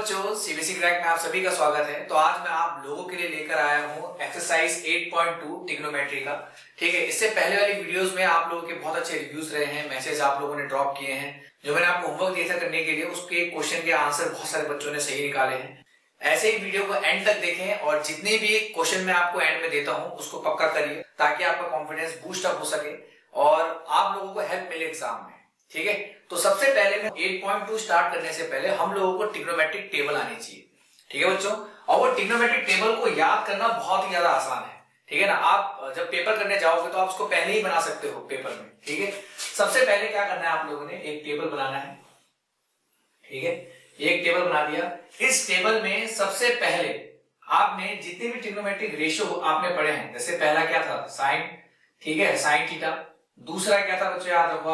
बच्चों, CBSE crack में आप सभी का स्वागत है। तो आज मैं आप लोगों के लिए लेकर आया हूँ एक्सरसाइज 8.2 ट्रिग्नोमेट्री का। ठीक है, इससे पहले वाली वीडियोस में आप लोगों के बहुत अच्छे रिव्यूज रहे हैं, मैसेज आप लोगों ने ड्रॉप किए हैं। जो मैंने आपको होमवर्क दिया था करने के लिए, उसके क्वेश्चन के आंसर बहुत सारे बच्चों ने सही निकाले हैं। ऐसे ही वीडियो को एंड तक देखें और जितने भी क्वेश्चन मैं आपको एंड में देता हूँ उसको पक्का करिए, ताकि आपका कॉन्फिडेंस बूस्ट अप हो सके और आप लोगों को हेल्प मिले एग्जाम में। ठीक है, तो सबसे पहले मैं 8.2 स्टार्ट करने से पहले हम लोगों को ट्रिग्नोमेट्रिक टेबल आनी चाहिए। ठीक है बच्चों, और वो ट्रिग्नोमेट्रिक टेबल को याद करना बहुत ही ज्यादा आसान है। ठीक है ना, आप जब पेपर करने जाओगे तो आप उसको पहले ही बना सकते हो पेपर में। ठीक है, सबसे पहले क्या करना है, आप लोगों ने एक टेबल बनाना है। ठीक है, एक टेबल बना दिया। इस टेबल में सबसे पहले आपने जितने भी ट्रिग्नोमेट्रिक रेशियो आपने पढ़े हैं, जैसे पहला क्या था साइन, ठीक है, साइन थीटा। दूसरा क्या था बच्चों, याद रखो,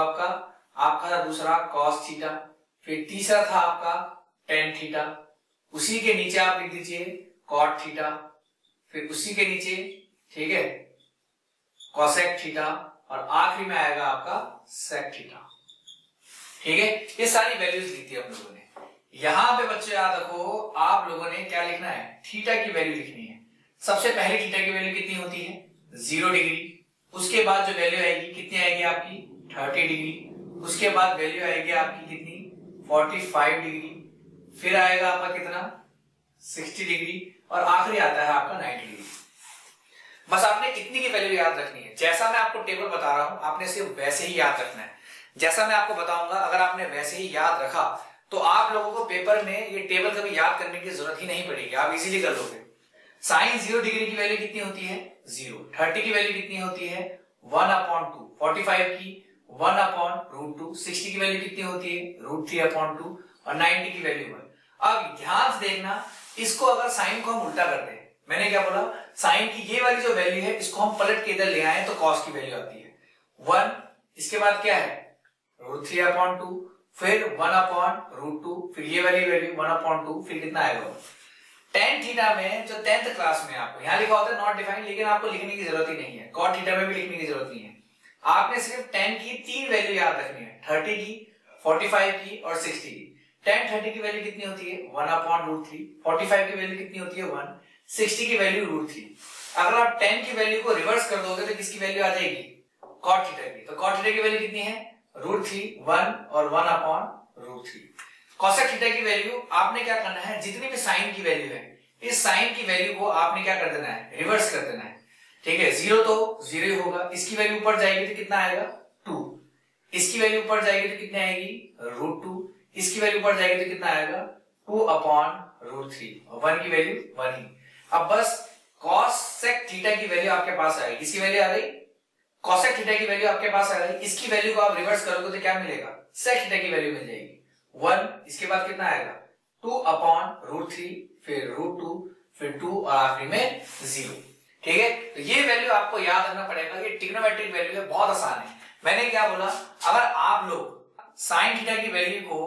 आपका था दूसरा कॉस थीटा। फिर तीसरा था आपका टेन थीटा। उसी के नीचे आप लिख दीजिए कॉट थीटा। फिर उसी के नीचे, ठीक है, कोसेक थीटा। और आखिरी में आएगा आपका सेक थीटा। ठीक है, ये सारी वैल्यूज लिखी है हम लोगों ने। यहां पे बच्चों याद रखो, आप लोगों ने क्या लिखना है, थीटा की वैल्यू लिखनी है। सबसे पहले थीटा की वैल्यू कितनी होती है, 0 डिग्री। उसके बाद जो वैल्यू आएगी कितनी आएगी आपकी, 30 डिग्री। उसके बाद वैल्यू आएगी आपकी कितनी, 45 डिग्री। फिर आएगा आपका कितना, 60 डिग्री। और आखिरी आता है आपका 90 डिग्री। बस आपने इतनी की वैल्यू याद रखनी है। जैसा मैं आपको टेबल बता रहा हूं, आपने सिर्फ वैसे ही याद रखना है। जैसा मैं आपको बताऊंगा, अगर आपने वैसे ही याद रखा तो आप लोगों को पेपर में ये टेबल कभी याद करने की जरूरत ही नहीं पड़ेगी, आप इजीली कर लोगे। साइन 0 डिग्री की वैल्यू कितनी होती है, 0। 30 की वैल्यू कितनी होती है, 1/2। 45 की 1/√2। 60 की वैल्यू कितनी होती है, √3/2। और 90 की वैल्यू 1। अब ध्यान से देखना, इसको अगर साइन को हम उल्टा करते हैं, मैंने क्या बोला, साइन की ये वाली जो वैल्यू है इसको हम पलट के इधर ले आए तो कॉस की वैल्यू आती है 1। इसके बाद क्या है, √3/2। फिर 1/√2। फिर ये वाली वैल्यू 1/2। फिर कितना आएगा, टेन थीटा में जो 10th क्लास में आपको यहाँ लिखा होता है नॉट डिफाइंड, लेकिन आपको लिखने की जरूरत ही नहीं है। कॉट थीटा में भी लिखने की जरूरत नहीं है। आपने सिर्फ 10 की 3 वैल्यू याद रखनी है, 30 की, 45 की और 60 की। 30 की वैल्यू कितनी होती है, 1/√3। 45 की वैल्यू कितनी होती है, 1। 60 की वैल्यू √3। अगर आप 10 की वैल्यू को रिवर्स कर दोगे तो किसकी वैल्यू आ जाएगी, कॉट थीटा की। तो कॉट थीटा की वैल्यू कितनी है, √3, 1 और 1/√3। कोसेक थीटा की वैल्यू आपने क्या करना है, जितनी भी साइन की वैल्यू है, इस साइन की वैल्यू को आपने क्या कर देना है, रिवर्स कर देना है। ठीक है, 0 तो 0 ही होगा। इसकी वैल्यू ऊपर जाएगी तो कितना आएगा, 2। इसकी वैल्यू ऊपर जाएगी तो कितनी आएगी, √2। इसकी वैल्यू ऊपर जाएगी तो कितना आएगा, 2/√3। और 1 की वैल्यू 1 ही। अब बस कोसेक थीटा की वैल्यू आपके पास आ गई। किसकी वैल्यू आ गई, कोसेक थीटा की वैल्यू आपके पास आ गई। इसकी वैल्यू को आप रिवर्स करोगे तो क्या मिलेगा, सेक थीटा की वैल्यू मिल जाएगी 1। इसके बाद कितना आएगा, 2/√3। फिर √2। फिर 2 और आखिरी में 0। ठीक है, तो ये वैल्यू आपको याद रखना पड़ेगा। ये ट्रिग्नोमेट्रिक वैल्यू है, बहुत आसान है। मैंने क्या बोला, अगर आप लोग साइन थीटा की वैल्यू को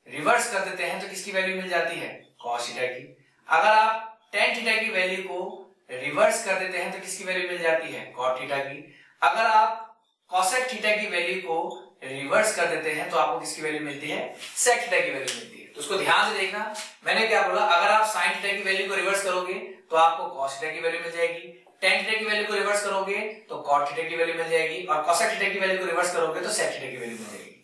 रिवर्स कर देते हैं तो किसकी वैल्यू मिल जाती है, कॉस थीटा की। अगर आप टेन थीटा की वैल्यू को रिवर्स कर देते हैं तो किसकी वैल्यू मिल जाती है, कॉट थीटा की। अगर आप कोसेक थीटा की वैल्यू को रिवर्स कर देते हैं तो आपको किसकी वैल्यू मिलती है, सेक थीटा की वैल्यू मिलती है। तो उसको ध्यान से देखना, मैंने क्या बोला, अगर आप साइन थीटा की वैल्यू को रिवर्स करोगे तो आपको कॉस थीटा की वैल्यू मिल जाएगी। टेन थीटा की वैल्यू को रिवर्स करोगे तो कॉट थीटा की वैल्यू मिल जाएगी। और कोसेक थीटा की वैल्यू को रिवर्स करोगे तो सेक थीटा की वैल्यू मिल जाएगी।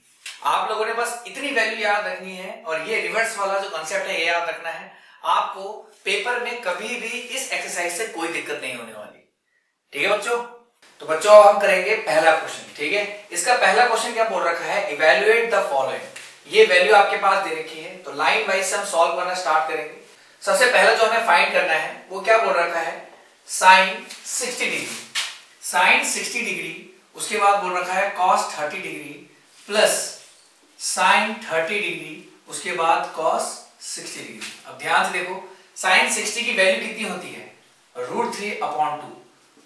आप लोगों ने बस इतनी वैल्यू याद रखनी है और ये रिवर्स वाला जो कंसेप्ट है ये याद रखना है। आपको पेपर में कभी भी इस एक्सरसाइज से कोई दिक्कत नहीं होने वाली। ठीक है बच्चों, तो बच्चों हम करेंगे पहला क्वेश्चन। ठीक है, इसका पहला क्वेश्चन क्या बोल रखा है, इवैल्यूएट द फॉलोइंग। ये वैल्यू आपके पास दे रखी है, तो लाइन वाइज हम सॉल्व करना स्टार्ट करेंगे। सबसे पहला जो हमें फाइंड करना है वो क्या बोल रखा है, साइन 60 डिग्री। साइन 60 डिग्री, उसके बाद बोल रखा है cos 30 degree plus sign 30 degree, उसके बाद कॉस 60 डिग्री। अब ध्यान से देखो, साइन 60 की वैल्यू कितनी होती है, √3/2।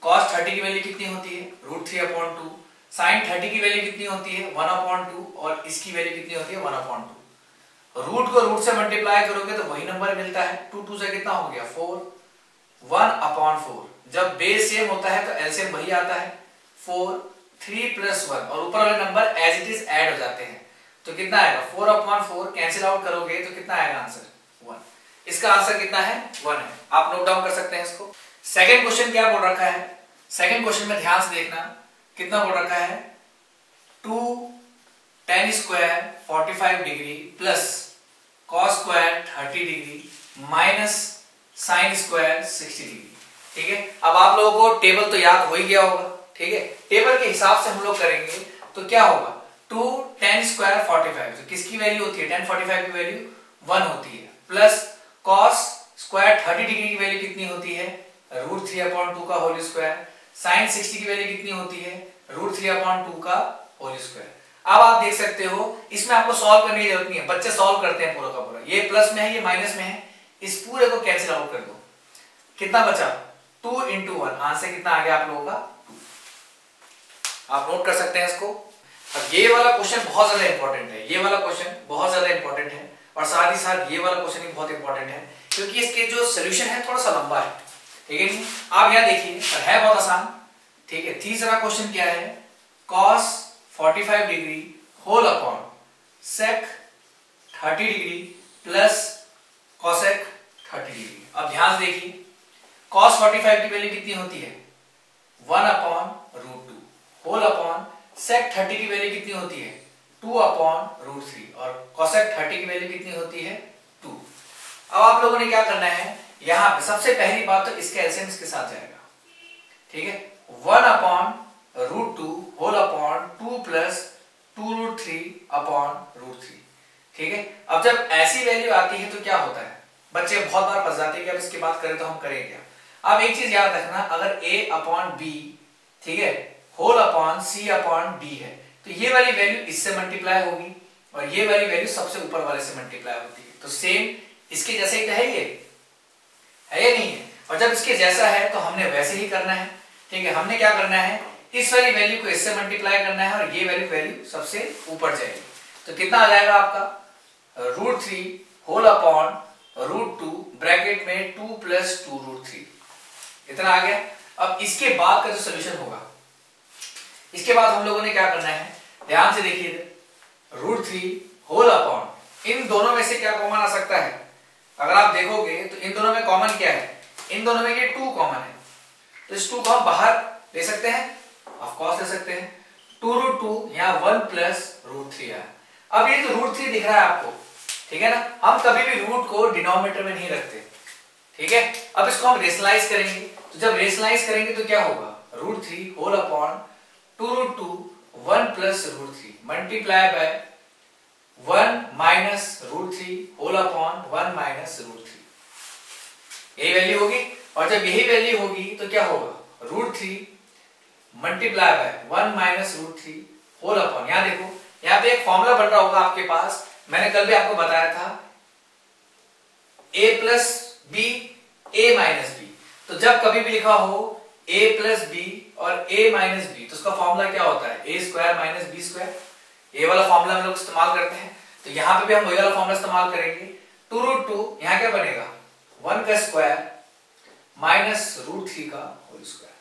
कॉस 30 की वैल्यू कितनी होती है, √3/2। साइन 30 की वैल्यू कितनी होती है, 1/2। और इसकी वैल्यू कितनी होती है, 1/2। रूट को रूट से मल्टीप्लाई करोगे तो वही नंबर मिलता है। 2 2 से कितना हो गया, 4। 1/4। जब बेस सेम होता है तो एलसीएम वही आता है 4। 3 + 1 और ऊपर वाले number as it is add हो जाते हैं। तो कितना आएगा 4/4 कैंसिल आउट करोगे तो कितना आएगा आंसर 1। इसका आंसर कितना है 1 है। आप नोट डाउन कर सकते हैं इसको। सेकंड क्वेश्चन क्या बोल रखा है, सेकंड क्वेश्चन में ध्यान से देखना कितना बोल रखा है 2 tan square 45 degree plus cos square 30 degree minus sin square 60 degree. ठीक है, अब आप लोगों को टेबल तो याद हो ही गया होगा। ठीक है, टेबल के हिसाब से हम लोग करेंगे तो क्या होगा 2 tan स्क्वायर 45, तो किसकी वैल्यू होती है tan 45 की वैल्यू 1 होती है, प्लस cos स्क्वायर 30 डिग्री की वैल्यू कितनी होती है √3/2 का होल स्क्वायर, sin 60 की वैल्यू कितनी होती है √3/2 का होल स्क्वायर। अब आप देख सकते हो इसमें आपको सॉल्व करने की जरूरत नहीं है, बच्चे सॉल्व करते हैं पूरा का पूरा। ये प्लस में है ये माइनस में है, इस पूरे को कैंसिल आउट कर दो। कितना बचा 2 × 1, आंसर कितना आ गया आप लोगों का 2। आप नोट कर सकते हैं इसको। अब ये वाला क्वेश्चन बहुत ज्यादा इंपॉर्टेंट है, ये वाला क्वेश्चन बहुत ज्यादा इंपॉर्टेंट है और साथ ही साथ ये वाला क्वेश्चन भी बहुत इंपॉर्टेंट है क्योंकि इसके जो सोल्यूशन है थोड़ा सा लंबा है। ठीक है जी, आप यहाँ देखिए और है बहुत आसान। ठीक है, तीसरा क्वेश्चन क्या है cos 45 degree whole upon sec 30 degree plus cosec 30 degree. अब ध्यान से देखिए cos 45 की वैल्यू कितनी होती है 1/√2 होल अपॉन sec 30 की वैल्यू कितनी होती है 2/√3 और cosec 30 की वैल्यू कितनी होती है 2। अब आप लोगों ने क्या करना है, यहां पे सबसे पहली बात तो इसका एलसीएम इसके साथ जाएगा। ठीक है, 1/√2 होल अपॉन 2 प्लस 2√3/√3। ठीक है, अब जब ऐसी वैल्यू आती है तो क्या होता है, बच्चे बहुत बार फंस जाते हैं कि अब इसकी बात करें तो हम करें क्या। अब एक चीज याद रखना, अगर a/b ठीक है होल अपॉन c/d है तो ये वाली वैल्यू इससे मल्टीप्लाई होगी और ये वाली वैल्यू सबसे ऊपर वाले से मल्टीप्लाई होती है। तो सेम इसके जैसे ही तो है ये, है या नहीं है, और जब इसके जैसा है तो हमने वैसे ही करना है। ठीक है, हमने क्या करना है इस वाली वैल्यू को इससे मल्टीप्लाई करना है और ये वैल्यू सबसे ऊपर जाएगी। तो कितना आ जाएगा आपका √3 होल अपॉन √2 ब्रैकेट में 2 प्लस 2√3, इतना आ गया। अब इसके बाद का जो सोल्यूशन होगा, इसके बाद हम लोगों ने क्या करना है, ध्यान से देखिए √3 होल अपॉन इन दोनों में से क्या कॉमन आ सकता है, अगर आप देखोगे तो इन दोनों में कॉमन क्या है, इन दोनों में ये 2 कॉमन है, तो इस 2 को हम बाहर ले सकते हैं, ऑफ कोर्स ले सकते हैं। 2√2 यहाँ 1 प्लस √3 है। अब ये जो √3 दिख रहा है आपको, ठीक है ना, हम कभी भी रूट को डिनोमिनेटर में नहीं रखते। ठीक है, अब इसको हम रेशनलाइज करेंगे, तो जब रेशनलाइज करेंगे तो क्या होगा √3 होल अपॉन 2√2 1 प्लस √3 multiply by 1 minus √3 whole upon 1 minus √3, यही वैल्यू होगी। और जब यही वैल्यू होगी तो क्या होगा √3 multiply by 1 minus √3 whole upon, यहां देखो यहां पे एक फॉर्मूला बन रहा होगा आपके पास, मैंने कल भी आपको बताया था a plus B a minus B. तो जब कभी भी लिखा हो a प्लस बी और a माइनस बी तो उसका फॉर्मूला क्या होता है a square minus B square, ये वाला फॉर्मूला हम लोग इस्तेमाल करते हैं। तो यहाँ पे भी हम वही वाला फॉर्मूला इस्तेमाल करेंगे। 2√2 यहाँ क्या बनेगा 1 का स्क्वायर माइनस √3 का होल स्क्वायर,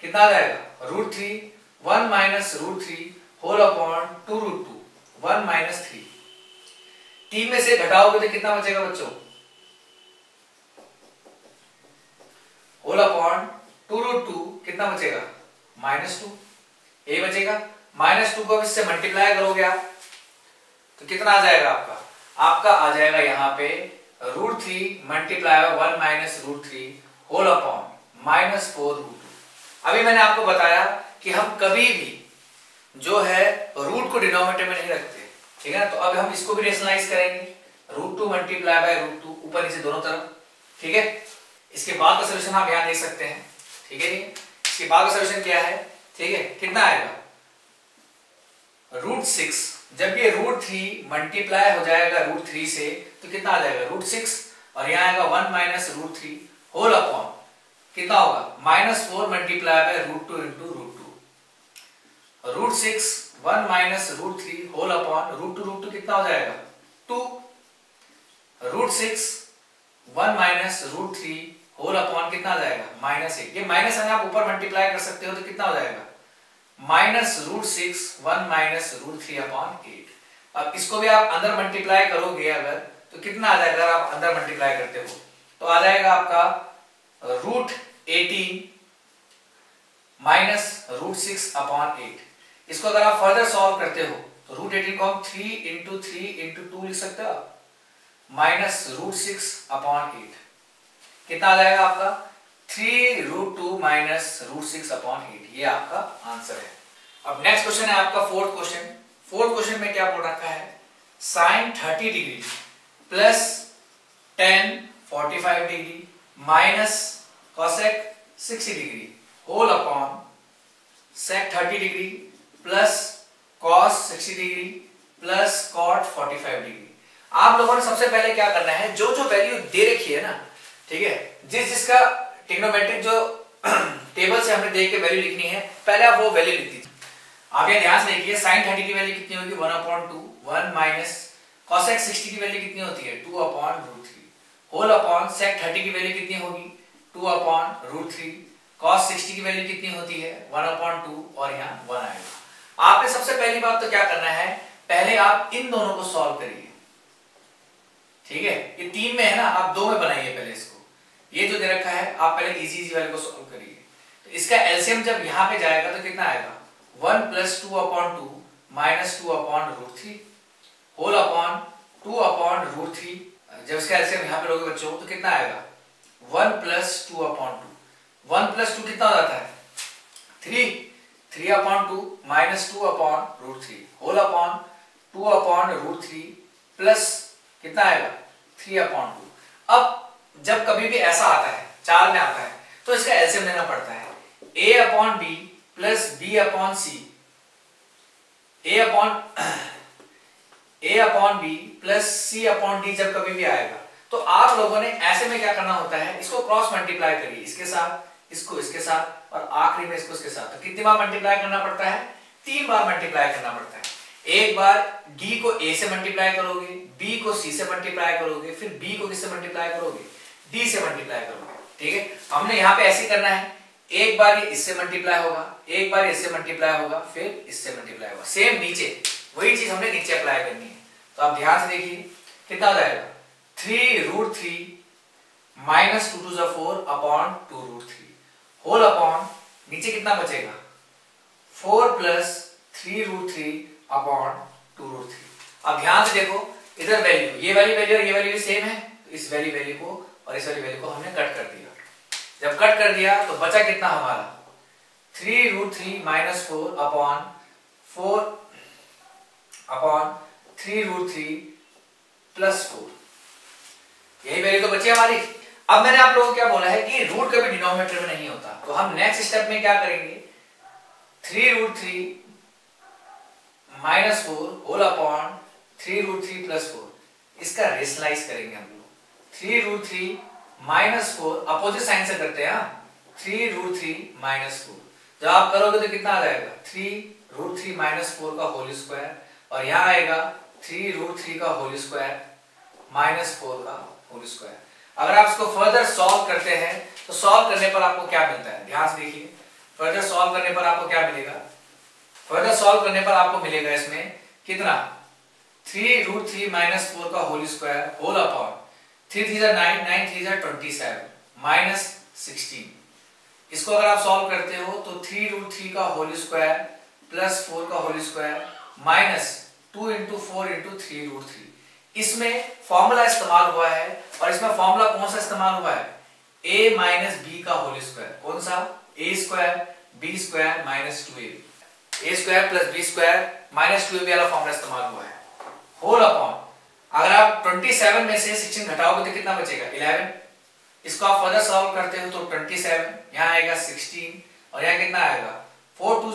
कितना आ जाएगा √3 1 माइनस √3 होल अपॉन 2√2 1 माइनस 3। 3 में से घटाओगे तो कितना बचेगा बच्चों होल अपॉन 2√2 कितना बचेगा -2, ये बचेगा। -2 को इससे मल्टीप्लाई करोगे आप तो कितना आ जाएगा आपका आ जाएगा यहाँ पे √3 मल्टीप्लाई 1 माइनस √3 होल अपॉन -4√2। अभी मैंने आपको बताया कि हम कभी भी जो है रूट को डिनोमिनेटर में नहीं रखते। ठीक है ना, तो अब हम इसको भी रेशनलाइज करेंगे √2 मल्टीप्लाई बाय √2 ऊपर नीचे दोनों तरफ। ठीक है, इसके बाद का सॉल्यूशन आप यहां देख सकते हैं। ठीक है, इसके बाद का सॉल्यूशन क्या है, ठीक है, कितना आएगा √6, जब ये √3 मल्टीप्लाई हो जाएगा √3 से तो कितना आ जाएगा √6 और यहाँ आएगा 1 माइनस √3 होल अपॉन कितना होगा -4 multiply by √2 into √2। √6 1 minus √3 whole upon √2 कितना हो जाएगा 2। √6 1 माइनस √3 होल अपॉन कितना आ जाएगा -1। ये माइनस अगर आप ऊपर मल्टीप्लाई कर सकते हो तो कितना हो जाएगा -√6 1 माइनस √3 अपॉन 8। अब इसको भी आप अंदर मल्टीप्लाई करोगे अगर, तो कितना आ जाएगा? अगर आप अंदर मल्टीप्लाई करते हो तो आ जाएगा आपका √18 माइनस √6/8। इसको अगर आप फर्दर सॉल्व करते हो तो √18 को हम 3 × 3 × 2 लिख सकते हो, माइनस √6/8। कितना आ जाएगा आपका? 3√2 माइनस √6/8। ये आपका आंसर है। अब नेक्स्ट क्वेश्चन है आपका फोर्थ क्वेश्चन। फोर्थ क्वेश्चन में क्या बोल रखा है? Sine 30 degree plus tan 45 degree minus cosec 60 degree whole upon sec 30 degree plus cos 60 degree plus cot 45 degree. आप लोगों ने सबसे पहले क्या करना है, जो जो वैल्यू दे रखी है ना, ठीक है, जिसका ट्रिग्नोमेट्रिक जो टेबल से हमने देख के वैल्यू लिखनी है, पहले आप वो वैल्यू लिख दीजिए। आप ये ध्यान से देखिए, sin 30 की वैल्यू कितनी होगी? 1/2, 1 माइनस cosec 60 की वैल्यू कितनी होती है? 2/√3 होल अपॉन sec 30 की वैल्यू कितनी होगी? 2/√3 cos 60 की वैल्यू कितनी होती है? 1/2 और यहाँ 1 आएगा। आपने सबसे पहली बात तो क्या करना है, पहले आप इन दोनों को सॉल्व करिए, ठीक है। ये 3 में है ना, आप 2 में बनाइए पहले इसको। ये जो दे रखा है आप पहले इजी वाले को सॉल्व करिए। तो इसका एलसीएम जब यहाँ पे जाएगा तो कितना आएगा? 1 + 2/2 माइनस 2/√3 होल अपॉन 2/√3। जब इसका एलसीएम यहाँ पे लोगे बच्चों तो कितना आएगा? 1 + 2/2। 1 + 2 कितना हो जाता है? 3/2 माइनस 2/√3 होल अपॉन 2/√3 प्लस कितना आएगा? 3/2। अब जब कभी भी ऐसा आता है, 4 में आता है, तो इसका एलसीएम लेना पड़ता है। a/b plus b/c, a/b plus c/d जब कभी भी आएगा तो आप लोगों ने ऐसे में क्या करना होता है, इसको क्रॉस मल्टीप्लाई करिए, इसके साथ, इसको इसके साथ और आखिरी में इसको इसके साथ। तो कितनी बार मल्टीप्लाई करना पड़ता है? 3 बार मल्टीप्लाई करना पड़ता है। एक बार d को a से मल्टीप्लाई करोगे, b को c से मल्टीप्लाई करोगे, फिर b को किससे मल्टीप्लाई करोगे? d से मल्टीप्लाई करोगे, ठीक है। हमने यहाँ पे ऐसे करना है, एक बार ये इससे मल्टीप्लाई होगा, एक बार इससे मल्टीप्लाई होगा, फिर इससे मल्टीप्लाई होगा। सेम नीचे वही चीज हमने नीचे अप्लाई करनी है। तो आप ध्यान से देखिए कितना हो जाएगा? 3√3 माइनस 2 × 4/2√3 होल अपॉन नीचे कितना बचेगा? 4 + 3√3/2√3। अब ध्यान से देखो, इधर वैल्यू, ये वाली वैल्यू और ये वाली भी सेम है, तो इस वाली वैल्यू को और इस वाली वैल्यू को हमने कट कर दिया। जब कट कर दिया तो बचा कितना हमारा? 3√3 माइनस 4/3√3 प्लस 4, यही वैल्यू तो बची हमारी। अब मैंने आप लोगों को क्या बोला है कि रूट कभी डिनोमिनेटर में नहीं होता, तो हम नेक्स्ट स्टेप में क्या करेंगे? 3√3 माइनस 4 होल अपॉन 3√3 प्लस 4, इसका रेशनलाइज करेंगे हम लोग। 3√3 माइनस 4 अपोजिट साइन से करते हैं, 3√3 माइनस 4। जब आप करोगे तो कितना आ जाएगा? 3√3 माइनस 4 का होल स्क्वायर और यहाँ आएगा 3√3 का होल स्क्वायर माइनस 4 का होल स्क्वायर। अगर आप इसको फर्दर सॉल्व करते हैं तो सॉल्व करने पर आपको क्या मिलता है? ध्यान से देखिए, फर्दर सॉल्व करने पर आपको क्या मिलेगा? फर्दर सॉल्व करने पर आपको मिलेगा इसमें कितना? 3√3 माइनस 4 का whole square whole upon 3 3 9 9 3 27 minus 16। इसको अगर आप सॉल्व करते हो तो 3√3 का होल स्क्वायर प्लस 4 का होल स्क्वायर माइनस 2 × 4 × 3√3। इसमें फॉर्मूला इस्तेमाल हुआ है और इसमें फॉर्मूला कौन सा इस्तेमाल हुआ है? a माइनस b का होल स्क्वायर। कौन सा? a square b square minus 2ab, a square plus b square minus 2ab वाला फॉर्मूला इस्तेमाल हुआ है होल अपॉन। अगर आप 27 में से 16 घटाओगे तो कितना बचेगा? 11। इसको आप फर्दर सॉल्व करते हो तो 27, यहाँ आएगा 16 और यहाँ कितना आएगा? 4 2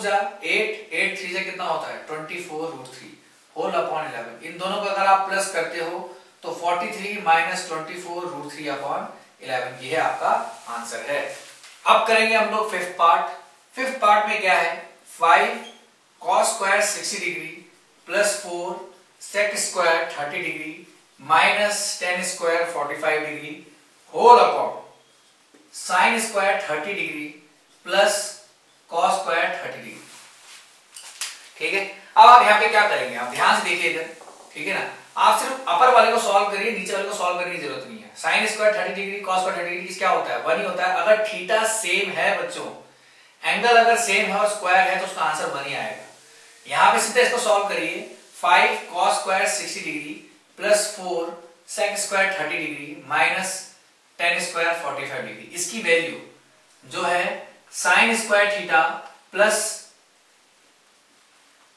8, 8 3 कितना होता है? 24√3 होल अपॉन 11। इन दोनों को अगर आप प्लस करते हो तो 43 माइनस 24√3/11, ये आपका आंसर है। अब करेंगे हम लोग फिफ्थ पार्ट। फिफ्थ पार्ट में क्या है? 5 cos square 60 degree plus 4 sec square 30 degree minus tan square 45 degree whole upon sin square 30 degree plus cos square 30 degree. ठीक है, अब आप यहाँ पे क्या करेंगे? आप ध्यान से देखिए इधर, ठीक है ना। आप सिर्फ अपर वाले को सॉल्व करिए, नीचे वाले को सॉल्व करने की जरूरत नहीं है। Sine square 30 degree cos square 30 degree क्या होता है, 1 ही होता है। अगर थीटा सेम है बच्चों, एंगल अगर सेम है और स्क्वायर है तो उसका आंसर 1 ही आएगा। यहां पे सीधे इसको सॉल्व करिए, 5 cos square 60 degree plus 4 sec square 30 degree minus tan square 45 degree. इसकी वैल्यू जो है sin square theta plus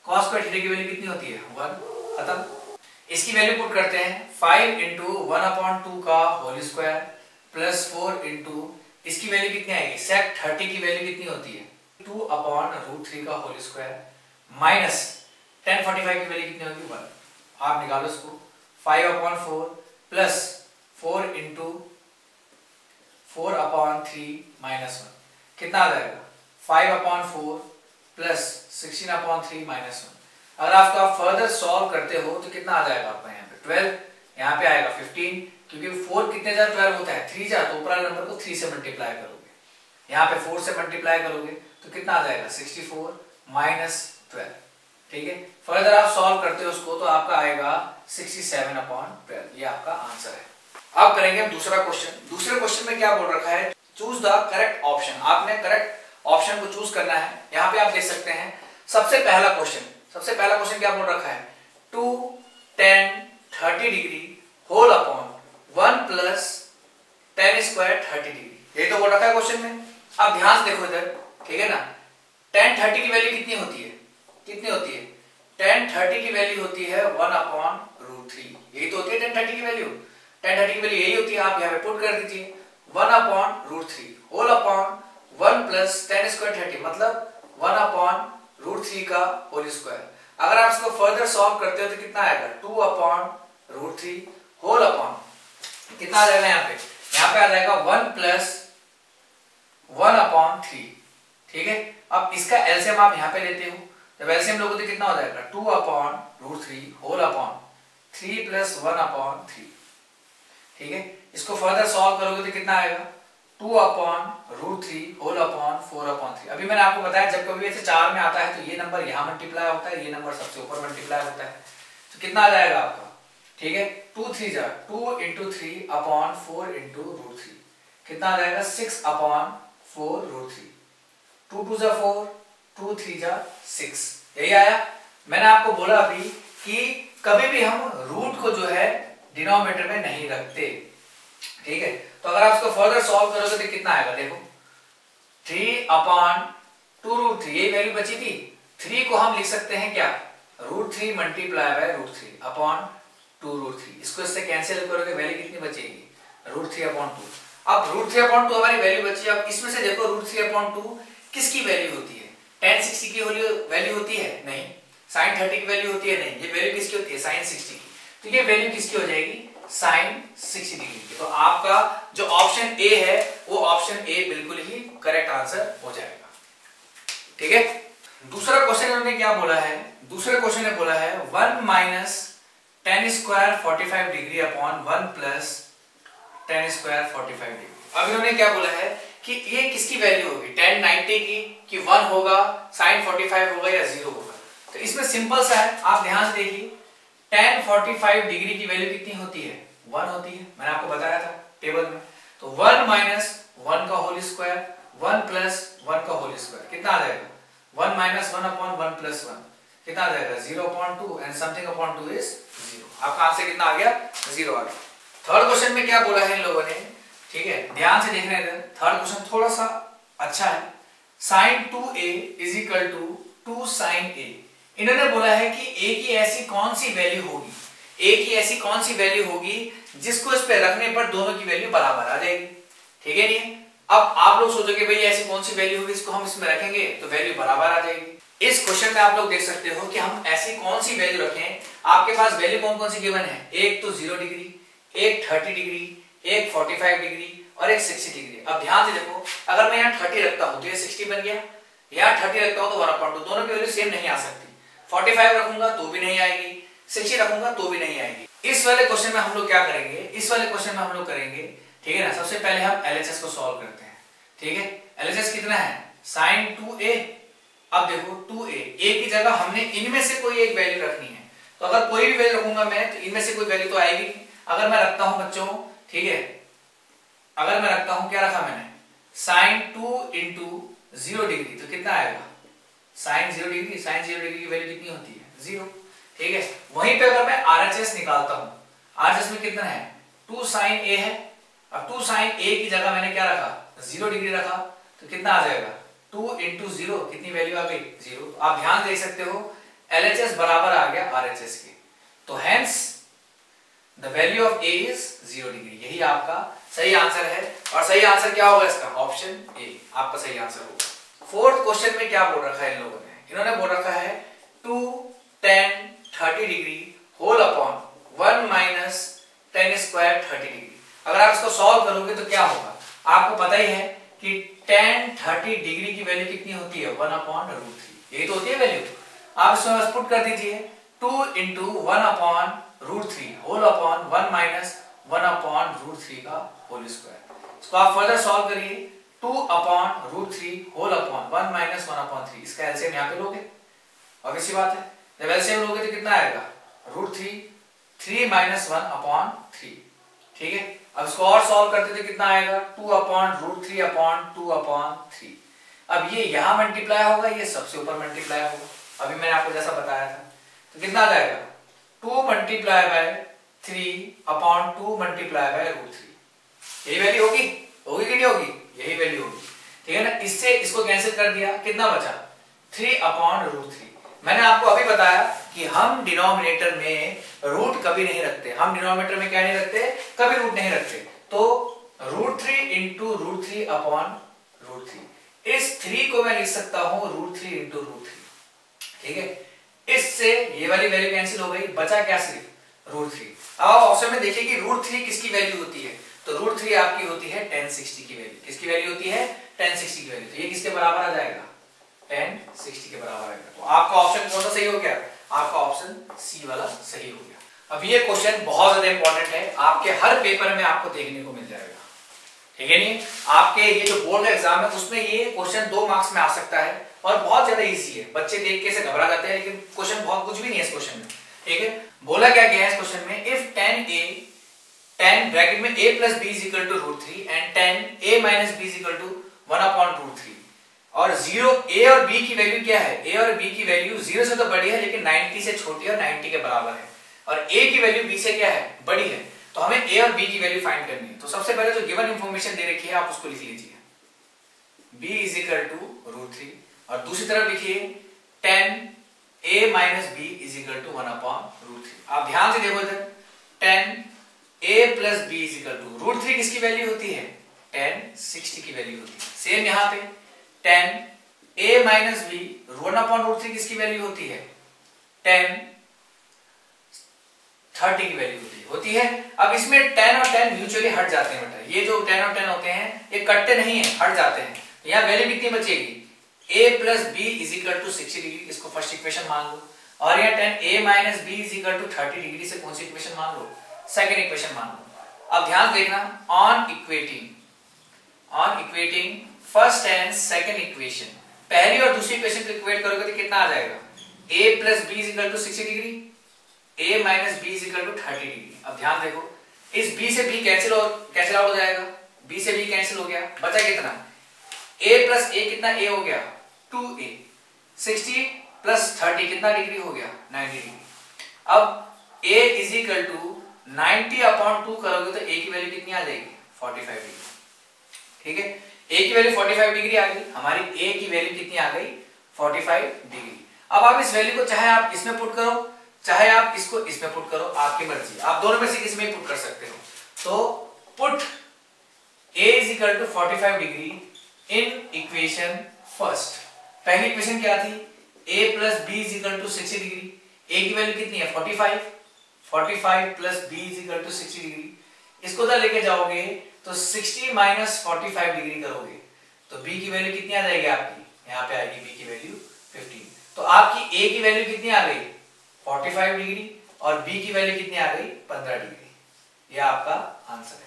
cos square theta की वैल्यू कितनी होती है, 1। खत्म। इसकी वैल्यू पुट करते हैं, 5 इंटू 1/2 का होल स्क्वायर प्लस 4 इंटू इसकी वैल्यू कितनी आएगी, sec 30 की वैल्यू कितनी होती है, 2/√3 का होल स्क्वायर माइनस tan 45 की वैल्यू कितनी होगी, 1। आप निकालो इसको, 5/4 प्लस 4 इंटू 4/3 माइनस 1 कितना आ जाएगा, 5/4 प्लस 16/3 माइनस 1। अगर आपका फर्दर सॉल्व करते हो तो कितना आ जाएगा आपका, यहाँ पे 12, यहाँ पे आएगा 15, क्योंकि 4 कितने जा 12 होता है, 3 जा, तो ऊपर वाले नंबर को 3 से मल्टीप्लाई करोगे, यहाँ पे 4 से मल्टीप्लाई करोगे तो कितना आ जाएगा, 64 माइनस 12। ठीक है, फर्दर आप सॉल्व करते हो उसको तो आपका आएगा 67/12। ये आपका आंसर है। अब करेंगे हम दूसरा क्वेश्चन। दूसरे क्वेश्चन में क्या बोल रखा है, चूज द करेक्ट ऑप्शन। आपने करेक्ट ऑप्शन को चूज करना है। यहाँ पे आप देख सकते हैं सबसे पहला क्वेश्चन क्या बोल रखा है, 2 tan 30 degree whole upon 1 plus tan square 30 degree. ये तो बोल रखा है क्वेश्चन में। अब ध्यान से देखो इधर, ठीक है ना, tan 30 की वैल्यू कितनी होती है, tan 30 की वैल्यू होती है 1/√3। यही तो होती है tan 30 की वैल्यू। tan 30 की वैल्यू यही होती है, आप यहाँ पे पुट कर दीजिए, 1/√3 whole upon 1 plus tan square 30 मतलब 1/√3 का होल स्क्वायर। अगर आप इसको फर्दर सॉल्व करते हो तो कितना आएगा, 2/√3 होल अपॉन कितना आ जाएगा, यहाँ पे आ जाएगा 1 प्लस 1/3। ठीक है, अब इसका एलसीएम आप यहाँ पे लेते हो, जब एलसीएम लोगे तो कितना हो जाएगा, 2/√3 होल अपॉन 3 प्लस 1/3। ठीक है, इसको फर्दर सॉल्व करोगे तो कितना आएगा, 2/√3 होल अपॉन 4/3। अभी मैंने आपको बताया जब कभी ऐसे 4 में आता है तो ये नंबर यहाँ मल्टीप्लाई होता है, ये नंबर सबसे ऊपर मल्टीप्लाई होता है, तो कितना आ जाएगा आपका, ठीक है, 2 3 जा 2 इंटू 3/4 इंटू √3 कितना आ जाएगा, 6/4√3। 2 2 जा 4, 2 3 जा 6, यही आया। मैंने आपको बोला अभी कि कभी भी हम रूट को जो है डिनोमिनेटर में नहीं रखते। ठीक है, तो अगर आप इसको फर्दर सॉल्व करोगे तो कितना आएगा, देखो 3/2√3, यही वैल्यू बची थी। 3 को हम लिख सकते हैं क्या, √3 मल्टीप्लाई बाय √3 अपॉन 2√3। इसको इससे कैंसिल करोगे वैल्यू कितनी बचेगी, √3/2। अब √3/2 हमारी वैल्यू बची। अब इसमें से देखो √3/2 किसकी वैल्यू होती है, tan 60 की वैल्यू होती है, नहीं। sin 30 की वैल्यू होती है, नहीं। ये वैल्यू किसकी होती है, sin 60 की। तो ये वैल्यू किसकी हो जाएगी, sin 60 डिग्री की। तो आपका जो ऑप्शन ए है वो ऑप्शन ए बिल्कुल ही करेक्ट आंसर हो जाएगा। ठीक है, दूसरा क्वेश्चन इन्होंने क्या बोला है, दूसरे क्वेश्चन ने बोला है 1 minus tan square 45 degree upon 1 plus tan square 45 degree. अब इन्होंने क्या बोला है कि ये किसकी वैल्यू होगी, tan 90 की कि 1 होगा, sin 45 होगा या 0 होगा। तो इसमें सिंपल सा है, आप ध्यान से देखिए, tan 45 डिग्री की वैल्यू कितनी होती है, 1 होती है, मैंने आपको बताया था टेबल में। तो 1 माइनस 1 का होल स्क्वायर 1 प्लस 1 का होल स्क्वायर कितना आ जाएगा, 1 माइनस 1 अपॉन 1 प्लस 1 कितना आ जाएगा, 0/2 एंड समथिंग अपॉन 2 इज 0। आपका आंसर कितना आ गया, 0 आ गया। थर्ड क्वेश्चन में क्या बोला है इन लोगों ने, ठीक है, ध्यान से देखना है। थर्ड क्वेश्चन थोड़ा सा अच्छा है, sin 2a is equal to 2 sin a। इन्होंने बोला है कि a की ऐसी कौन सी वैल्यू होगी, a की ऐसी कौन सी वैल्यू होगी जिसको इस पे रखने पर दोनों की वैल्यू बराबर आ जाएगी। ठीक है नहीं, अब आप लोग सोचोगे भाई ऐसी कौन सी वैल्यू होगी इसको हम इसमें रखेंगे तो वैल्यू बराबर आ जाएगी। इस क्वेश्चन में आप लोग देख सकते हो कि हम ऐसी कौन सी वैल्यू रखें। आपके पास वैल्यू कौन कौन सी गिवन है, एक तो 0 डिग्री, एक 30 डिग्री, एक 45 डिग्री और एक 60 डिग्री। अब ध्यान से देखो, अगर मैं यहाँ 30 रखता हूँ तो ये 60 बन गया, यहाँ 30 रखता हूँ तो 1/2, दोनों की वैल्यू सेम नहीं आ सकती। 45 रखूंगा तो भी नहीं आएगी, 60 रखूंगा तो भी नहीं आएगी। इस वाले क्वेश्चन में हम लोग क्या करेंगे, इस वाले क्वेश्चन में हम लोग करेंगे, ठीक है ना, सबसे पहले हम LHS को सॉल्व करते हैं। ठीक है, LHS कितना है, sin 2a। अब देखो 2a, a की जगह हमने इनमें से कोई एक वैल्यू रखनी है, तो अगर कोई भी वैल्यू रखूंगा मैं तो इनमें से कोई वैल्यू तो आएगी नहीं। अगर मैं रखता हूं बच्चों, ठीक है, अगर मैं रखता हूं, क्या रखा मैंने, साइन 2 इंटू 0 डिग्री, तो कितना आएगा, साइन 0 डिग्री। साइन 0 डिग्री की वैल्यू कितनी होती है, 0, ठीक है। वहीं पे अगर मैं आरएचएस निकालता हूं, आरएचएस में कितना है, 2 साइन ए है। अब 2 साइन ए की जगह मैंने क्या रखा, 0 डिग्री रखा, तो कितना आ जाएगा, 2 इंटू 0, कितनी वैल्यू आ गई, 0। आप ध्यान देख सकते हो एलएचएस बराबर आ गया आरएचएस के, तो hence the value of A is 0 degree. यही आपका सही आंसर है। और सही आंसर क्या होगा इसका, ऑप्शन ए आपका सही आंसर होगा। फोर्थ क्वेश्चन में क्या बोल रखा है इन लोगों ने, इन्होंने बोल रखा है 2 tan 30 degree whole upon 1 minus tan square 30 degree. अगर आप इसको सॉल्व करोगे तो क्या होगा, आपको पता ही है कि tan 30 डिग्री की वैल्यू कितनी होती है, 1 अपॉन √3, यही तो होती है वैल्यू। आप इसमें बस पुट कर दीजिए 2 into 1 upon √3 whole upon 1 minus 1 upon √3 का होल स्क्वायर। इसको आप फर्दर सॉल्व करिए, 2 upon √3 whole upon 1 minus 1 upon 3, इसका एलसीएम यहाँ पे लोगे, ऑब्वियस सी बात है। जब एलसीएम लोगे तो कितना आएगा, √3 3 माइनस 1 अपॉन 3, ठीक है। अब इसको और सॉल्व करते थे, कितना आएगा, 2 अपॉन √3 अपॉन 2 अपॉन 3। अब ये यहां मल्टीप्लाई होगा, ये सबसे ऊपर मल्टीप्लाई होगा, अभी मैंने आपको जैसा बताया था। तो कितना आ जाएगा, 2 multiply by 3 upon 2 multiply by √3। यही वैल्यू होगी, होगी कि नहीं होगी, यही वैल्यू होगी, ठीक है ना। इससे इसको कैंसिल कर दिया, कितना बचा, 3 अपॉन √3। मैंने आपको अभी बताया कि हम डिनोमिनेटर में रूट कभी नहीं रखते, हम डिनोमिनेटर में क्या नहीं रखते, कभी रूट नहीं रखते। तो √3 इंटू √3 अपॉन √3, इस 3 को मैं लिख सकता हूं √3 इंटू √3, ठीक है। इससे ये वाली वैल्यू कैंसिल हो गई, बचा क्या, सिर्फ √3। अब आप ऑप्शन में देखिए कि √3 किसकी वैल्यू होती है, तो √3 आपकी होती है tan 60 की वैल्यू। किसकी वैल्यू होती है, tan 60 की वैल्यू। तो ये किसके बराबर आ जाएगा, tan 60 के बराबर आएगा। तो आपका ऑप्शन कौन सा सही हो गया, आपका ऑप्शन सी वाला सही हो गया। अब ये क्वेश्चन बहुत ज्यादा इंपॉर्टेंट है, आपके हर पेपर में आपको देखने को मिल जाएगा, ठीक है नहीं। आपके ये जो बोर्ड का एग्जाम है उसमें ये क्वेश्चन 2 मार्क्स में आ सकता है और बहुत ज्यादा इजी है। बच्चे देख के से घबरा जाते हैं, लेकिन क्वेश्चन बहुत कुछ भी नहीं है इस क्वेश्चन में, ठीक है। बोला क्या गया है इस क्वेश्चन में, इफ tan ब्रैकेट में a plus b is equal to √3 and tan a minus b is equal to 1 upon √3, और 0 a और b की वैल्यू क्या है, a और b की वैल्यू 0 से तो बड़ी है लेकिन 90 से छोटी है और 90 के बराबर है, और a की वैल्यू b से क्या है, बड़ी है। तो हमें a और b की वैल्यू फाइंड करनी है। तो सबसे पहले जो गिवन इंफॉर्मेशन दे रखी है आप उसको लिख लीजिए, b इज इक्वल टू √3, और दूसरी तरफ लिखिए tan a minus b is equal to 1 upon √3। आप ध्यान से देखो इधर, tan a plus b is equal to √3 किसकी वैल्यू होती है, tan 60 की वैल्यू होती है। सेम यहाँ पे tan a minus b 1 upon √3 किसकी वैल्यू होती है, tan 30 की वैल्यू होती है। अब इसमें tan और tan म्यूचुअली हट जाते हैं बेटा, ये जो tan और tan होते हैं ये कटते नहीं है, हट जाते हैं। यहाँ वैल्यू कितनी बचेगी, a plus b is equal to 60 degree, इसको फर्स्ट इक्वेशन मान लो, और यहाँ tan a minus b is equal to 30 degree से कौन सी इक्वेशन मान लो, सेकंड इक्वेशन मान लो। अब ध्यान देखना, on equating first and second equation, पहली और दूसरी इक्वेशन को इक्वेट करोगे तो कितना आ जाएगा, a plus b is equal to 60 degree, a minus b is equal to 30 degree. अब ध्यान देखो, इस b से b कैंसिल आउट हो जाएगा, b से b कैंसिल हो गया, बचा कितना, a प्लस a कितना a हो गया 2a, 60 प्लस 30 कितना डिग्री हो गया 90 डिग्री। अब a is equal to 90 upon 2 करोगे तो a की वैल्यू कितनी आ जाएगी 45 डिग्री, ठीक है। a की वैल्यू 45 डिग्री आ गई, हमारी a की वैल्यू कितनी आ गई 45 डिग्री। अब आप इस वैल्यू को चाहे आप इसमें पुट करो, चाहे आप इसको इसमें पुट करो, आपकी मर्जी, आप दोनों में से किसी में पुट कर सकते हो। तो put a is equal to 45 degree in equation first. पहली इक्वेशन क्या थी, a plus b is equal to 60 degree, a की वैल्यू कितनी है 45 plus b is equal to 60 degree. इसको उधर लेके जाओगे तो 60 माइनस 45 डिग्री करोगे तो b की वैल्यू कितनी आ जाएगी आपकी, यहाँ पे आएगी b की वैल्यू 15। तो आपकी a की वैल्यू कितनी आ गई 45 डिग्री और b की वैल्यू कितनी आ गई 15 डिग्री। यह आपका आंसर है।